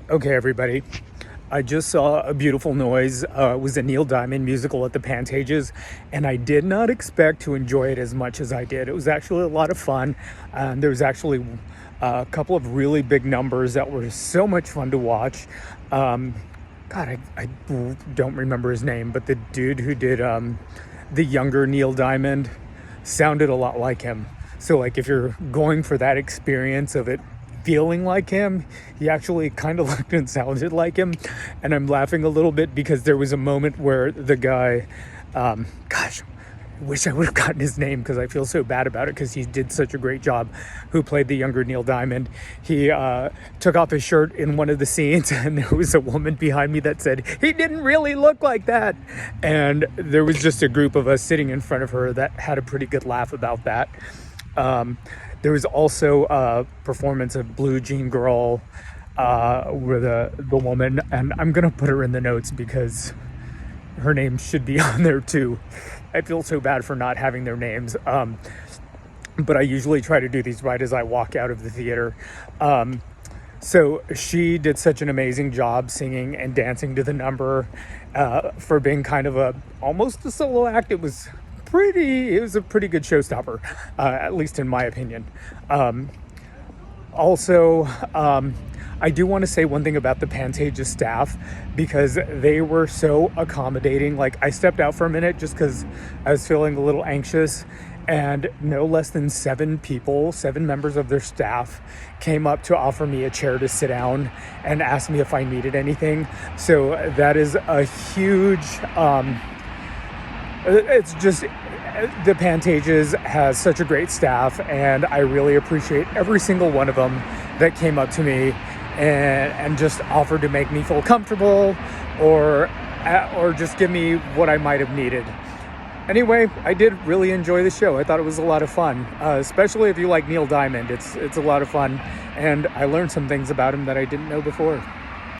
Okay, everybody. I just saw A Beautiful Noise. It was a Neil Diamond musical at the Pantages, and I did not expect to enjoy it as much as I did. It was actually a lot of fun, and there was actually a couple of really big numbers that were so much fun to watch. I don't remember his name, but the dude who did the younger Neil Diamond sounded a lot like him. So, like, if you're going for that experience of it feeling like him, he actually kind of looked and sounded like him. And I'm laughing a little bit because there was a moment where the guy, I wish I would have gotten his name because I feel so bad about it because he did such a great job, who played the younger Neil Diamond. He took off his shirt in one of the scenes, and there was a woman behind me that said, "He didn't really look like that." And there was just a group of us sitting in front of her that had a pretty good laugh about that. There was also a performance of Blue Jean Girl with the woman, and I'm going to put her in the notes because her name should be on there too. I feel so bad for not having their names. But I usually try to do these right as I walk out of the theater. So she did such an amazing job singing and dancing to the number for being kind of almost a solo act. It was a pretty good showstopper, at least in my opinion. I do want to say one thing about the Pantages staff, because they were so accommodating. Like, I stepped out for a minute just because I was feeling a little anxious, and no less than 7 members of their staff came up to offer me a chair to sit down and ask me if I needed anything. So that is a huge, it's just, the Pantages has such a great staff, and I really appreciate every single one of them that came up to me and just offered to make me feel comfortable or just give me what I might have needed. Anyway, I did really enjoy the show. I thought it was a lot of fun, especially if you like Neil Diamond. It's a lot of fun, and I learned some things about him that I didn't know before.